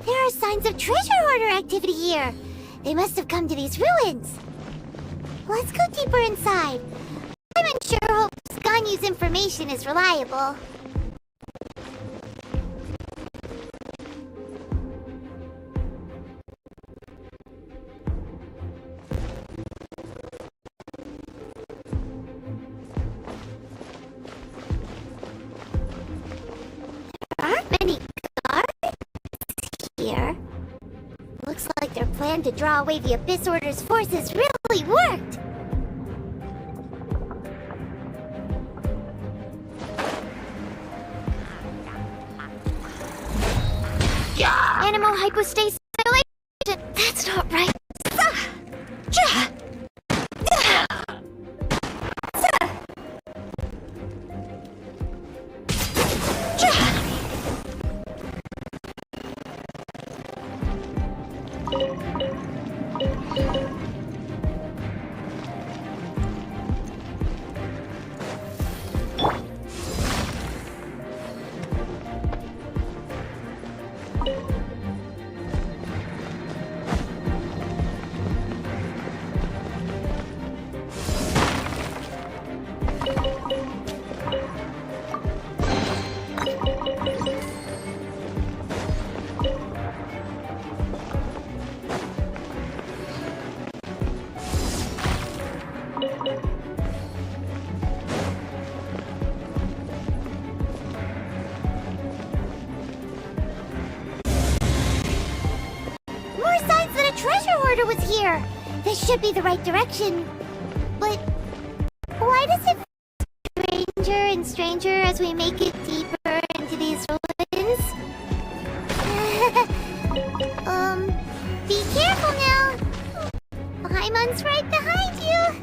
There are signs of treasure hoarder activity here. They must have come to these ruins. Let's go deeper inside. I'm unsure Hope Ganyu's information is reliable. There aren't many guards here. Looks like their plan to draw away the Abyss Order's forces really worked. Animal hypostasis annihilation. That's not right. Here. This should be the right direction. But why does it feel stranger and stranger as we make it deeper into these ruins? Be careful now. Paimon's right behind you.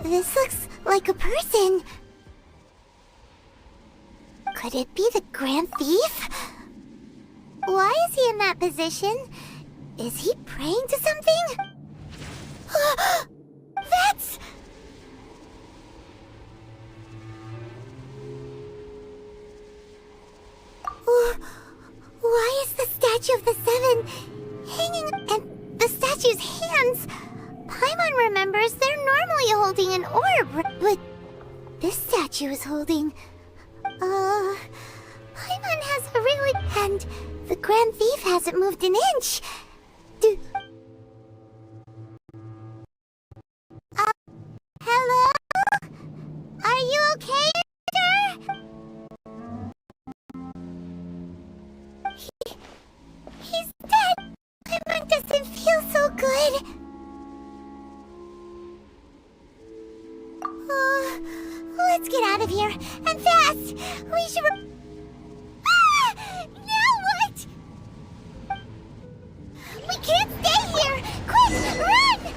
This looks like a person. Could it be the Grand Thief? Why is he in that position? Is he praying to something? That's... Why is the statue of the Seven hanging and the statue's hands? Paimon remembers they're normally holding an orb, but this statue is holding... Paimon has a really... and the Grand Thief hasn't moved an inch. Hello? Are you okay, sir? He's dead. Paimon doesn't feel so good. Let's get out of here, and fast! We should... Now what? We can't stay here! Quick, run!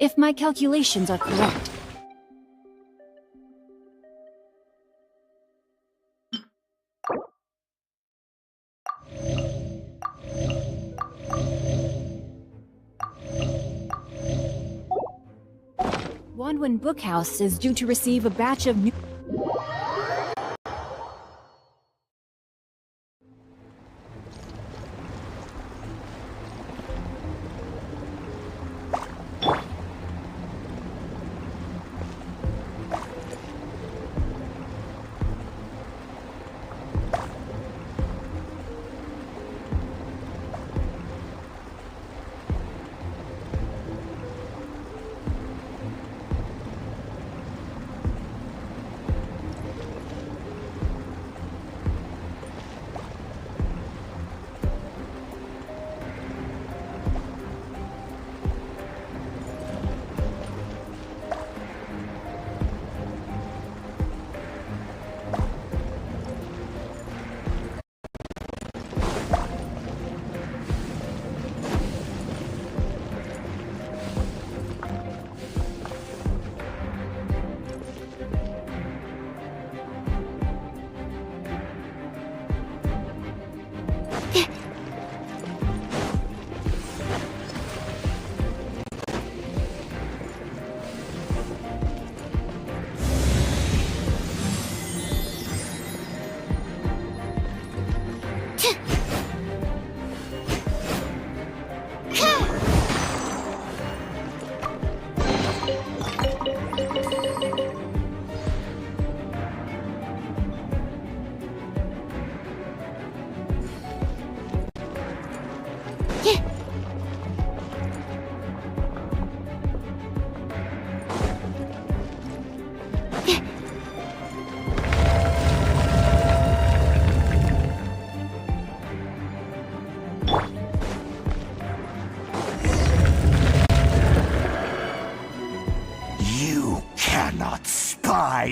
If my calculations are correct, Wanwen Bookhouse is due to receive a batch of new...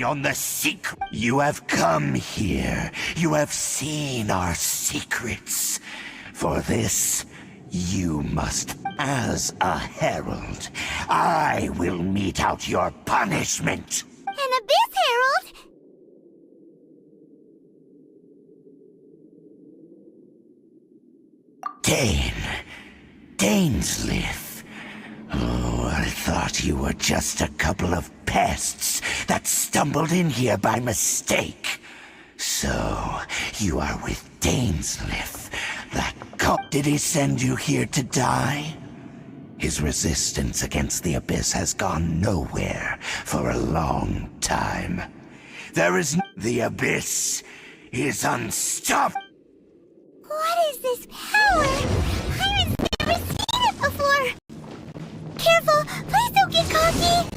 On the secret. You have come here. You have seen our secrets. For this, you must. As a herald, I will mete out your punishment. An Abyss Herald? Dainsleif. Oh, I thought you were just a couple of pests that stumbled in here by mistake. So, you are with Dainsleif, that cop. Did he send you here to die? His resistance against the Abyss has gone nowhere for a long time. The Abyss is unstoppable. What is this power? I've never seen it before! Careful! Please don't get cocky!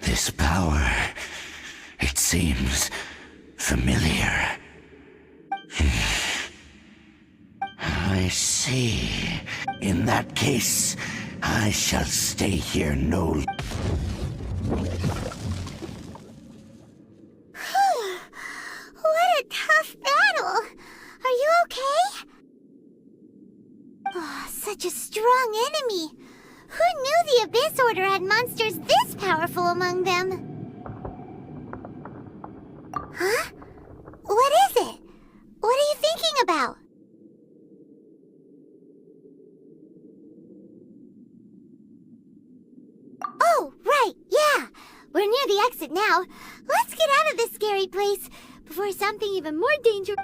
This power, it seems familiar. I see. In that case, I shall stay here no... What a tough battle! Are you okay? Oh, such a strong enemy! Who knew the Abyss Order had monsters this powerful among them? Huh? What is it? What are you thinking about? Oh, right, yeah! We're near the exit now. Let's get out of this scary place before something even more dangerous...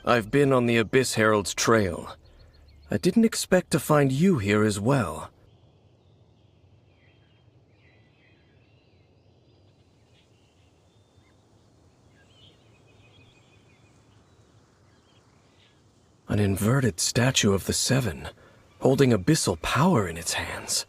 I've been on the Abyss Herald's trail. I didn't expect to find you here as well. An inverted statue of the Seven, holding abyssal power in its hands.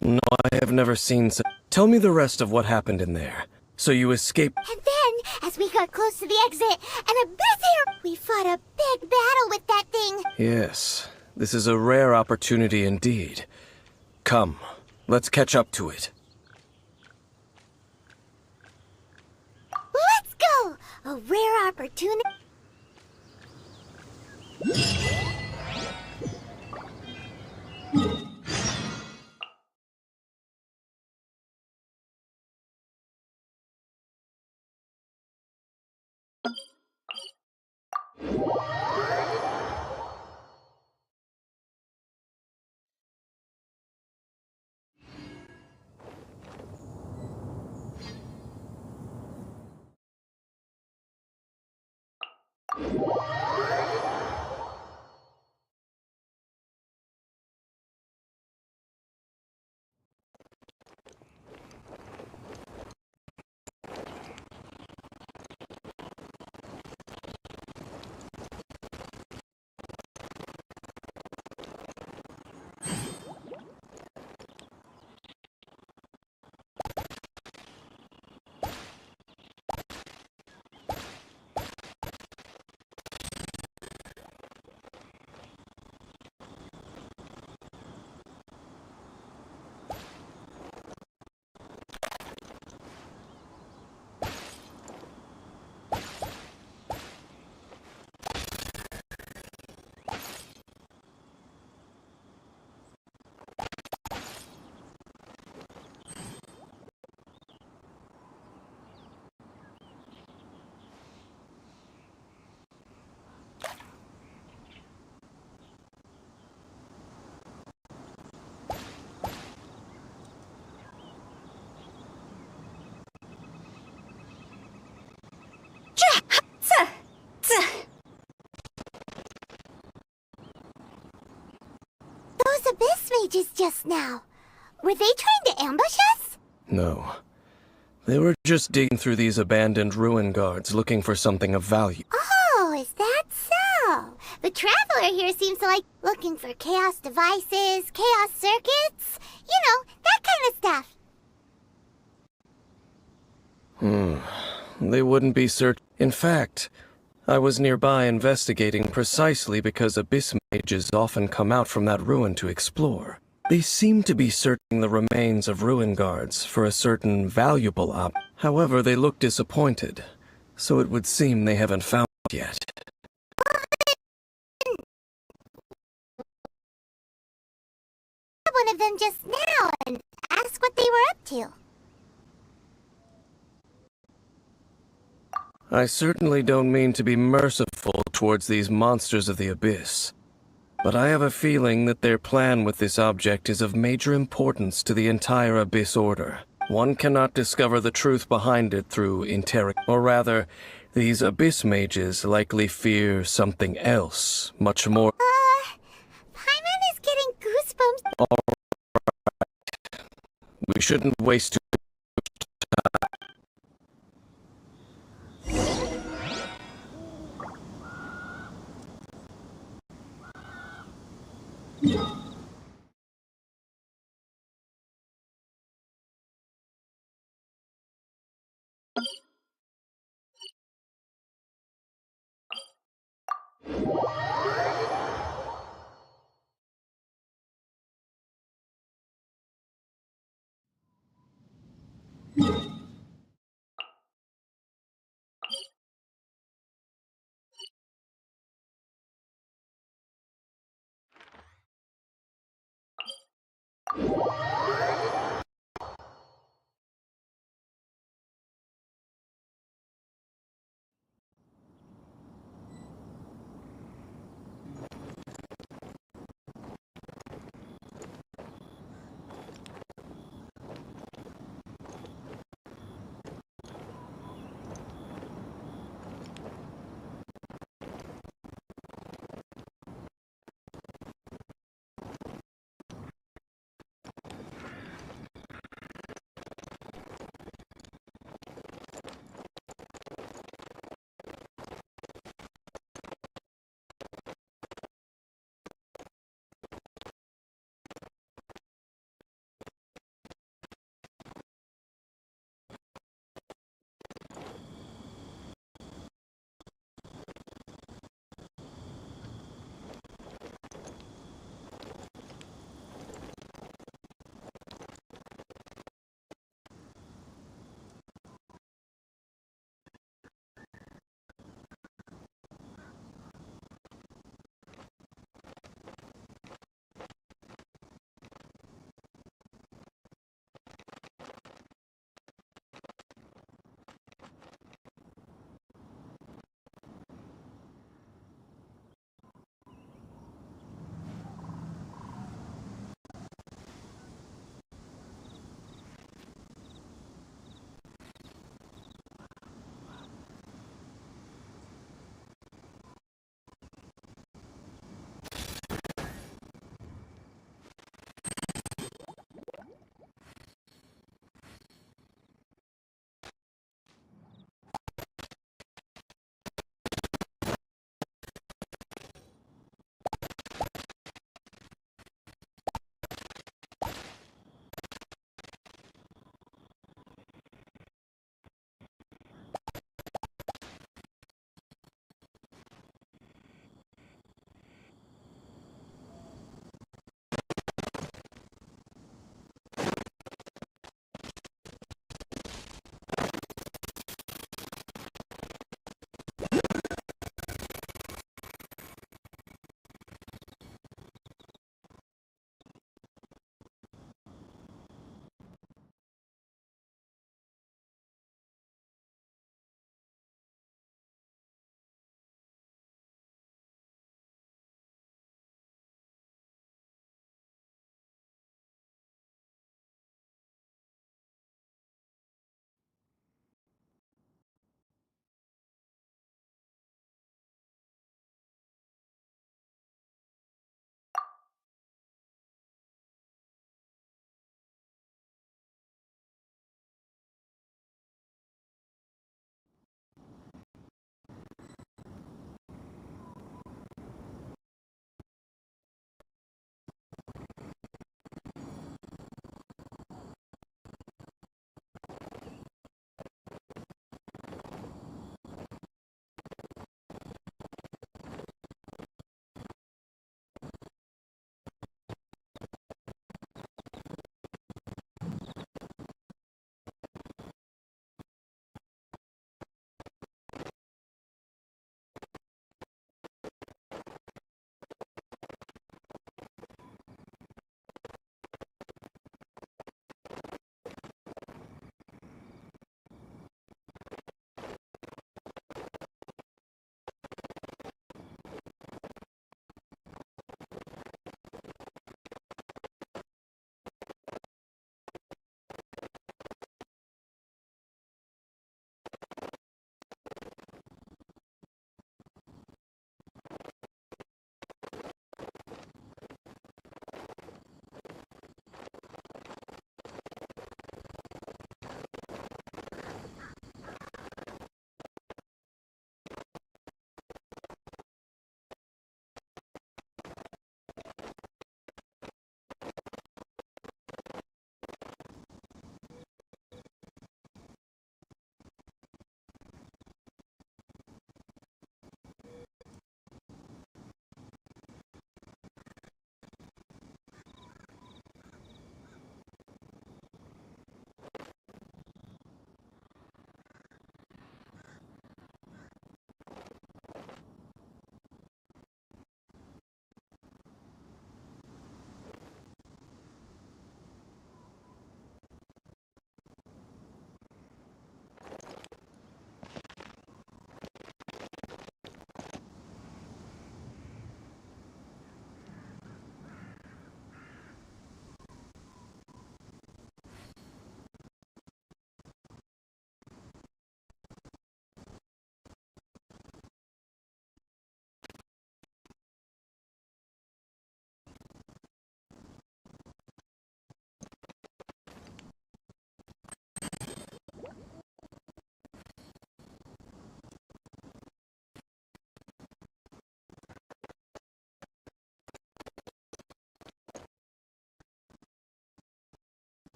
No, I have never seen such. Tell me the rest of what happened in there. So you escaped. And then, as we got close to the exit, an abyss here, we fought a big battle with that thing. Yes, this is a rare opportunity indeed. Come, let's catch up to it. Let's go! A rare opportunity. Those abyss mages just now. Were they trying to ambush us? No. They were just digging through these abandoned ruin guards looking for something of value. Oh, is that so? The Traveler here seems to like looking for chaos devices, chaos circuits, you know, that kind of stuff. They wouldn't be In fact, I was nearby investigating precisely because abyss mages often come out from that ruin to explore. They seem to be searching the remains of ruin guards for a certain valuable object. However, they look disappointed, so it would seem they haven't found it yet. One of them just now and ask what they were up to. I certainly don't mean to be merciful towards these monsters of the abyss, but I have a feeling that their plan with this object is of major importance to the entire Abyss Order. One cannot discover the truth behind it through or rather, these Abyss mages likely fear something else, much more. Paimon is getting goosebumps. Alright. We shouldn't waste too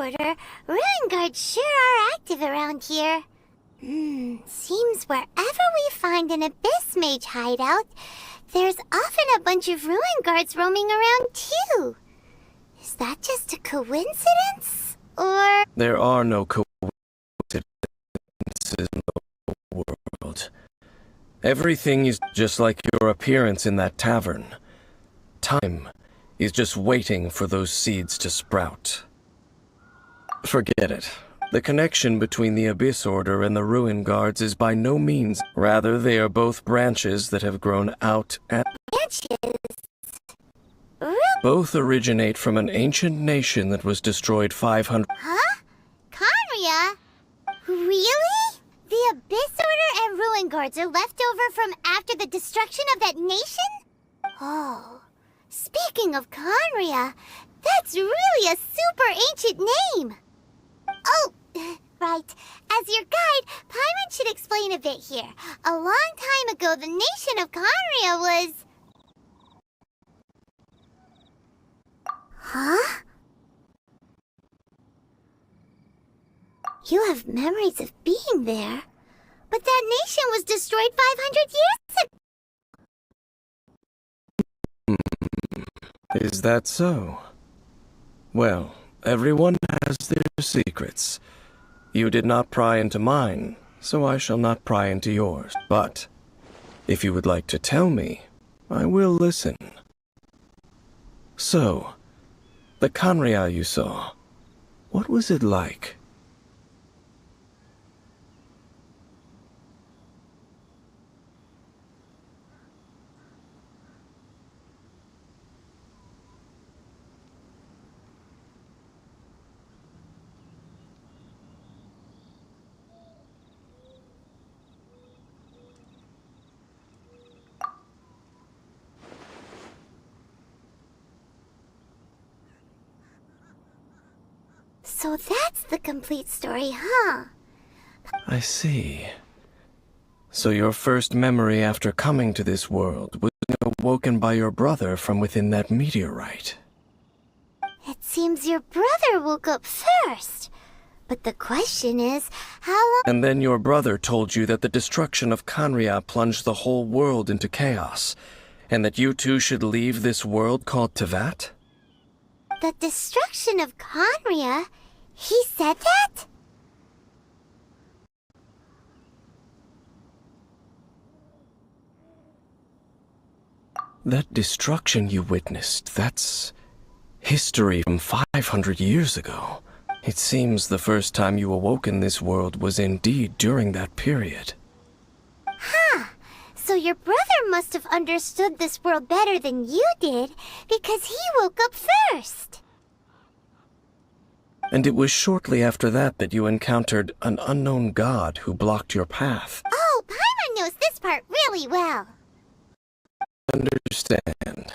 Order, ruin guards sure are active around here. Seems wherever we find an Abyss Mage hideout, there's often a bunch of ruin guards roaming around too. Is that just a coincidence? Or... There are no coincidences in the world. Everything is just like your appearance in that tavern. Time is just waiting for those seeds to sprout. Forget it. The connection between the Abyss Order and the Ruin Guards is by no means. Rather, they are both branches that have grown out and... Branches? Both originate from an ancient nation that was destroyed 500... Huh? Khaenri'ah? Really? The Abyss Order and Ruin Guards are left over from after the destruction of that nation? Oh, speaking of Khaenri'ah, that's really a super ancient name. Oh, right. As your guide, Paimon should explain a bit here. A long time ago, the nation of Khaenri'ah was... Huh? You have memories of being there. But that nation was destroyed 500 years ago. Is that so? Well, everyone has their secrets. You did not pry into mine, so I shall not pry into yours. But, if you would like to tell me, I will listen. So, the Khaenri'ah you saw, what was it like? So that's the complete story, huh? I see. So your first memory after coming to this world was awoken by your brother from within that meteorite. It seems your brother woke up first. But the question is, how long... And then your brother told you that the destruction of Khaenri'ah plunged the whole world into chaos, and that you two should leave this world called Teyvat? The destruction of Khaenri'ah? He said that? That destruction you witnessed, that's history from 500 years ago. It seems the first time you awoke in this world was indeed during that period. Huh. So your brother must have understood this world better than you did, because he woke up first. And it was shortly after that that you encountered an unknown god who blocked your path. Oh, Paimon knows this part really well. Understand.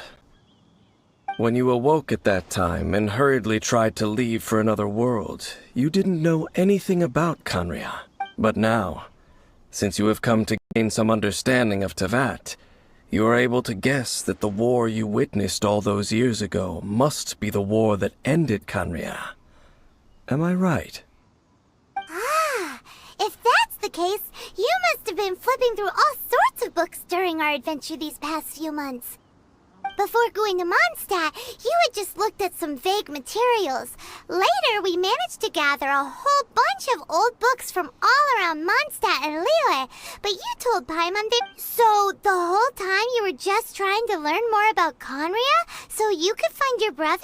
When you awoke at that time and hurriedly tried to leave for another world, you didn't know anything about Khaenri'ah. But now, since you have come to gain some understanding of Teyvat, you are able to guess that the war you witnessed all those years ago must be the war that ended Khaenri'ah. Am I right? Ah, if that's the case, you must have been flipping through all sorts of books during our adventure these past few months. Before going to Mondstadt, you had just looked at some vague materials. Later, we managed to gather a whole bunch of old books from all around Mondstadt and Liyue, but you told Paimon that... So, the whole time you were just trying to learn more about Khaenri'ah so you could find your brother?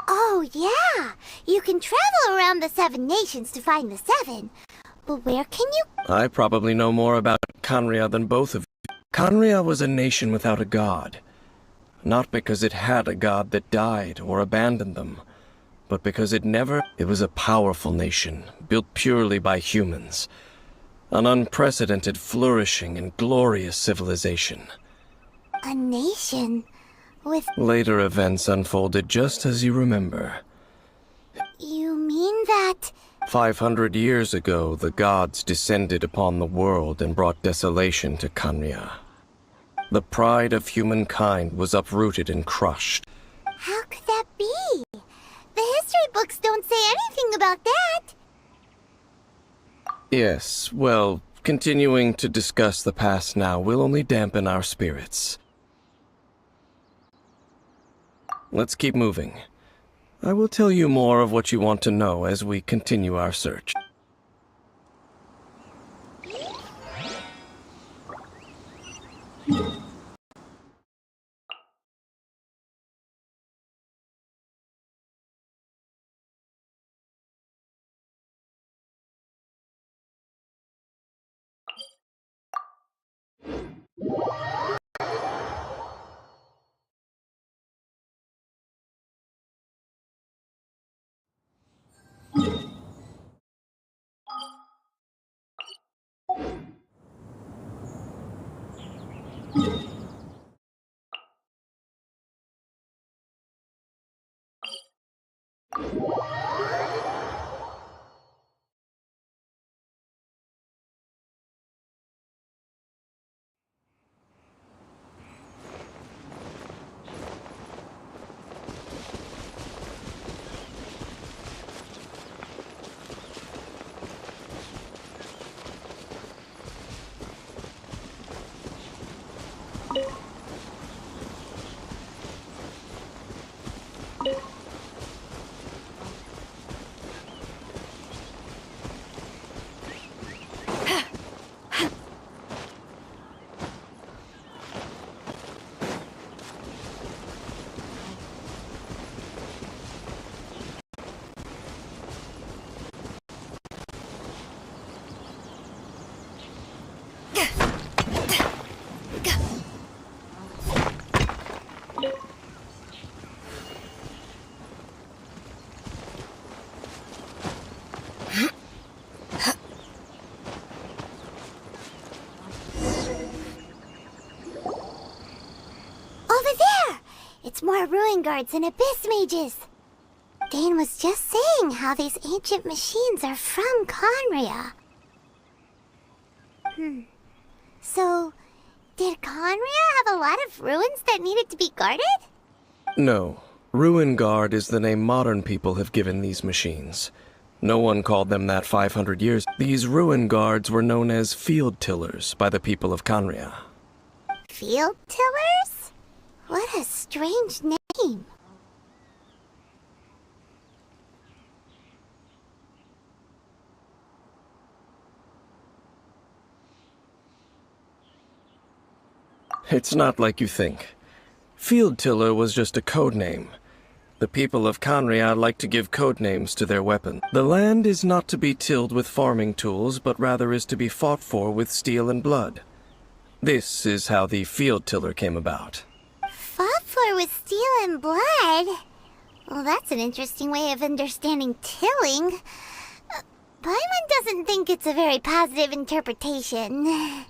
Oh, yeah! You can travel around the 7 nations to find the 7. But where can you... I probably know more about Khaenri'ah than both of you. Khaenri'ah was a nation without a god. Not because it had a god that died or abandoned them, but because it never... It was a powerful nation, built purely by humans. An unprecedented, flourishing, and glorious civilization. A nation... with... Later events unfolded just as you remember. You mean that... 500 years ago, the gods descended upon the world and brought desolation to Khaenri'ah. The pride of humankind was uprooted and crushed. How could that be? The history books don't say anything about that. Yes, well, continuing to discuss the past now will only dampen our spirits. Let's keep moving. I will tell you more of what you want to know as we continue our search. It's more ruin guards and abyss mages. Dane was just saying how these ancient machines are from Khaenri'ah. So, did Khaenri'ah have a lot of ruins that needed to be guarded? No. Ruin Guard is the name modern people have given these machines. No one called them that 500 years. These Ruin Guards were known as Field Tillers by the people of Khaenri'ah. Field Tillers? What a strange name. It's not like you think. Field Tiller was just a code name. The people of Khaenri'ah like to give code names to their weapons. The land is not to be tilled with farming tools, but rather is to be fought for with steel and blood. This is how the Field Tiller came about. Fought for with steel and blood? Well, that's an interesting way of understanding tilling. Paimon doesn't think it's a very positive interpretation.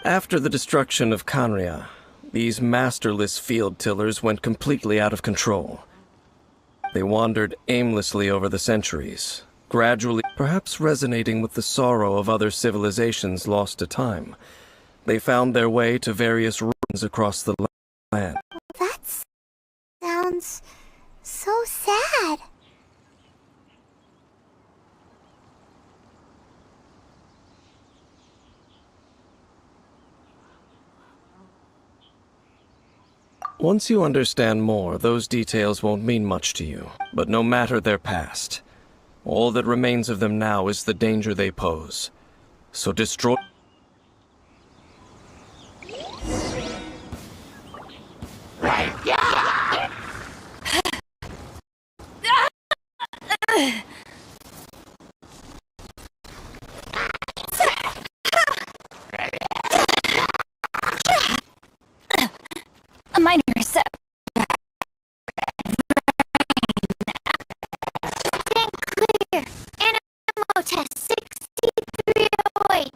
After the destruction of Khaenri'ah, these masterless field tillers went completely out of control. They wandered aimlessly over the centuries, gradually, perhaps resonating with the sorrow of other civilizations lost to time. They found their way to various ruins across the land. That sounds so sad. Once you understand more, those details won't mean much to you. But no matter their past, all that remains of them now is the danger they pose. So destroy... A minor set. Stand clear. Animal test 6308.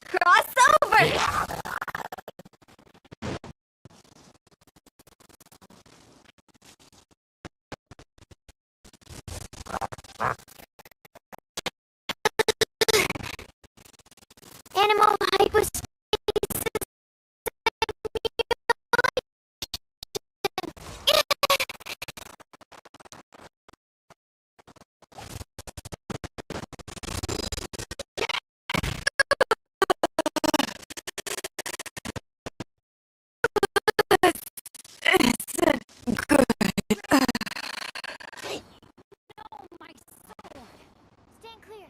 Cross over! Animal hypostasis. Stand clear.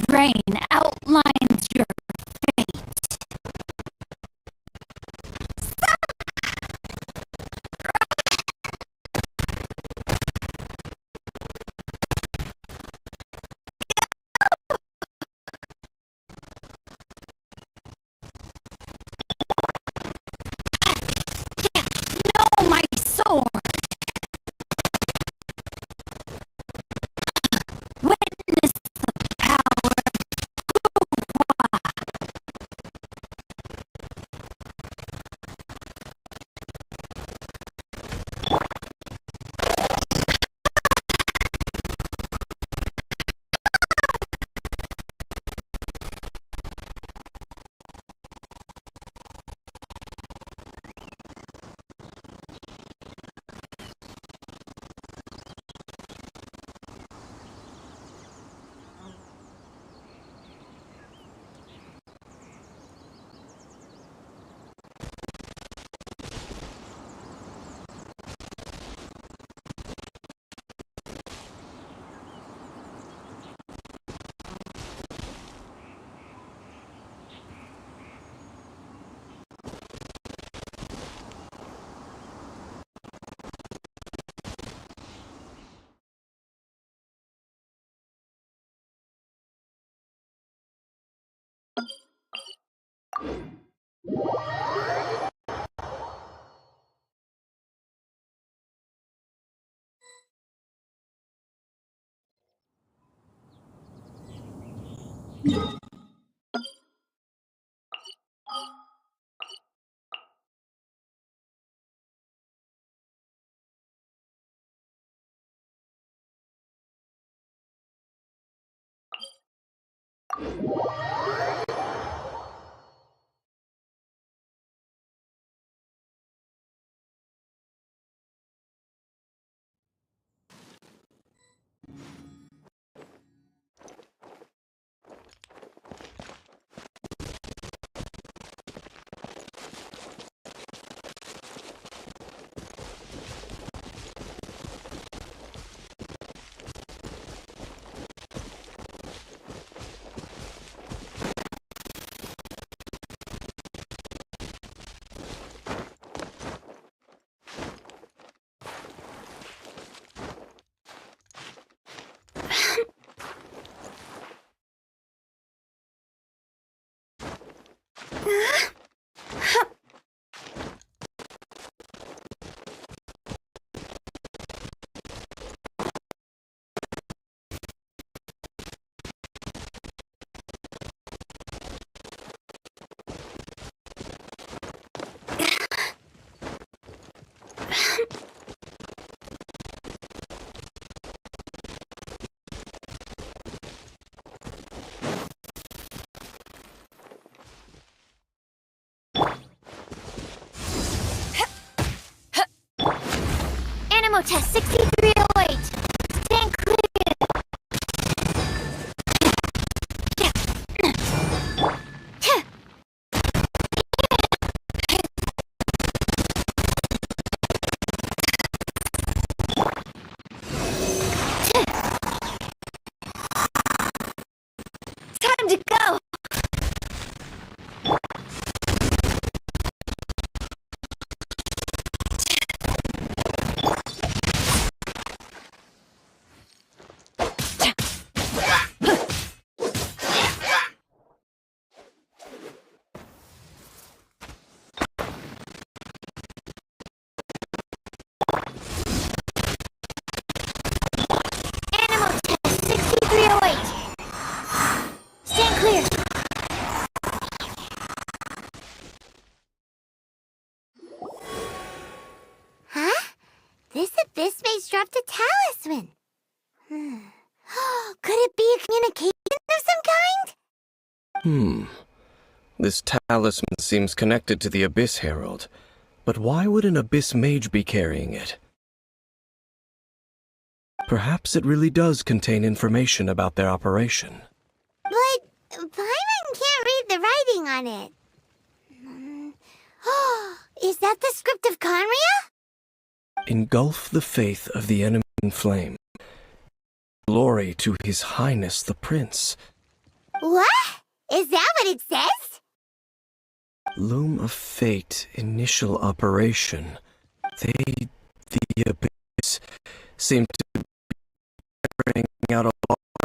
Rain outlines your fate. No, my sword. Witness the power Ammo test 6308. Stand clear. Time to go! Animal test 6308. Stand clear. Huh? This abyss mage dropped a talisman. Could it be a communication of some kind? This talisman seems connected to the Abyss Herald. But why would an Abyss Mage be carrying it? Perhaps it really does contain information about their operation. But Paimon can't read the writing on it. Is that the script of Khaenri'ah? Engulf the faith of the enemy in flame. Glory to His Highness the Prince. What? Is that what it says? Loom of Fate initial operation. The Abyss, seem to be carrying out a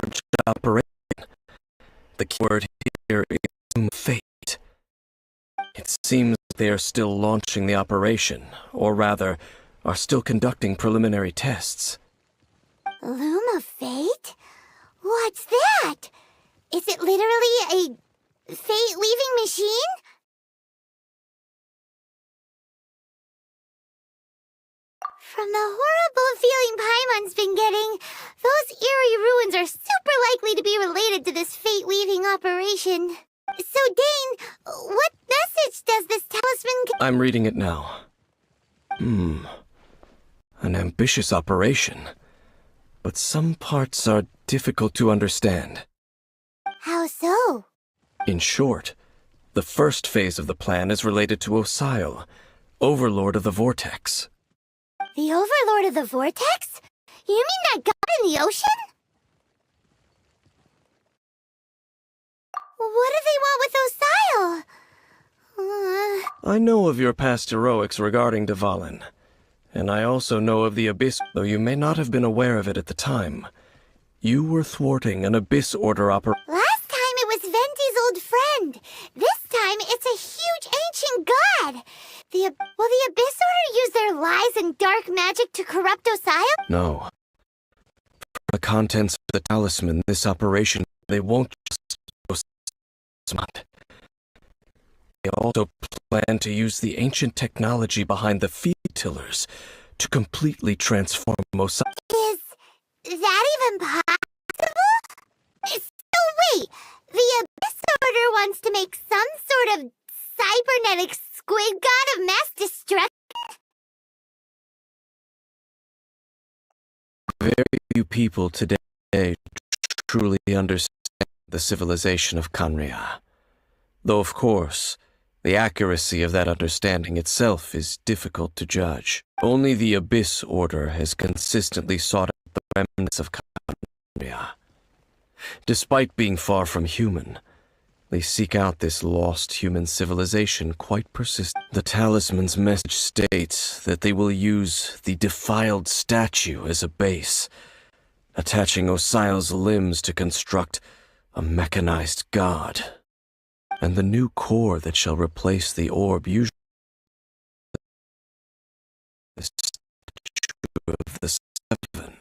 large operation. The keyword here is Loom of Fate. It seems they are still launching the operation, or rather, are still conducting preliminary tests. Loom of Fate? What's that? Is it literally a fate-weaving machine? From the horrible feeling Paimon's been getting, those eerie ruins are super likely to be related to this fate-weaving operation. So, Dane, what message does this talisman I'm reading it now. An ambitious operation. But some parts are difficult to understand. How so? In short, the first phase of the plan is related to Osile, Overlord of the Vortex. The Overlord of the Vortex? You mean that god in the ocean? What do they want with Osile? I know of your past heroics regarding Dvalin, and I also know of the Abyss, though you may not have been aware of it at the time. You were thwarting an Abyss Order operation. Last time it was Venti's old friend. This time it's a huge ancient god. Will the Abyss Order use their lies and dark magic to corrupt Osile? No. From the contents of the talisman, this operation, they won't just smut. They also plan to use the ancient technology behind the feed tillers to completely transform Osile. Is that even possible? So wait, the Abyss Order wants to make some sort of cybernetic squid god of mass destruction? Very few people today truly understand the civilization of Khaenri'ah. Though, of course, the accuracy of that understanding itself is difficult to judge. Only the Abyss Order has consistently sought out the remnants of Khaenri'ah. Despite being far from human, they seek out this lost human civilization quite persistent. The talisman's message states that they will use the defiled statue as a base, attaching Osile's limbs to construct a mechanized god. And the new core that shall replace the orb usually the statue of the seven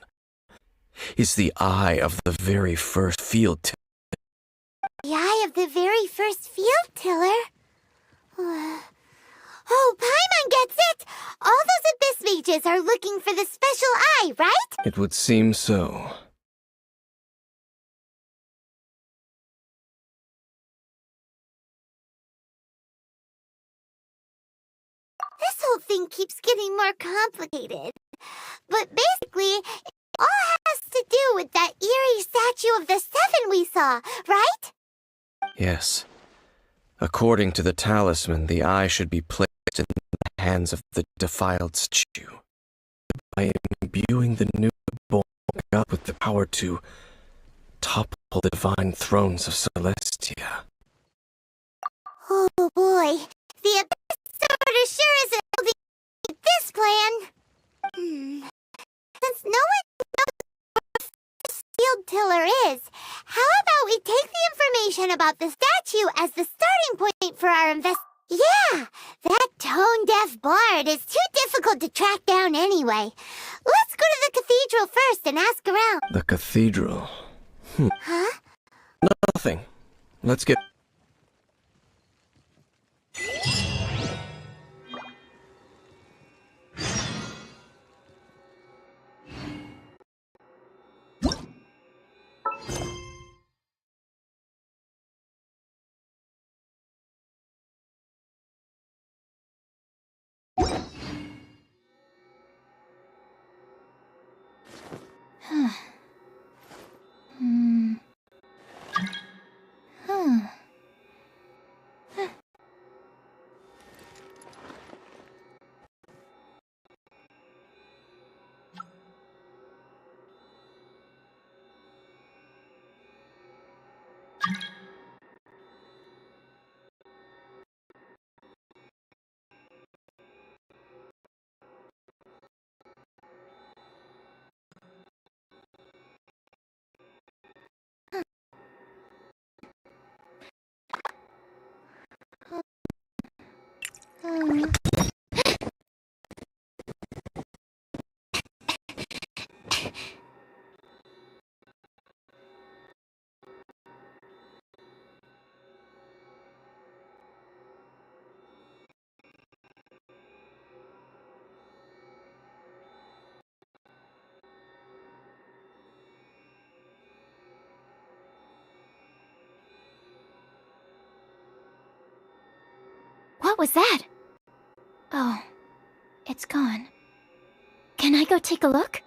is the eye of the very first field tiller. The eye of the very first field tiller? Oh, Paimon gets it! All those Abyss mages are looking for the special eye, right? It would seem so. This whole thing keeps getting more complicated. But basically, it all has to do with that eerie statue of the seven we saw, right? Yes. According to the talisman, the eye should be placed in the hands of the defiled statue. By imbuing the newborn god with the power to topple the divine thrones of Celeste. Khaenri'ah. Oh boy, the Abyss Order sure isn't holding this plan. Since no one knows what a field tiller is, how about we take the information about the statue as the starting point for our Yeah, that tone-deaf bard is too difficult to track down anyway. Let's go to the cathedral first and ask around. The cathedral. Huh? Nothing. Let's get... What was that? Oh, it's gone. Can I go take a look?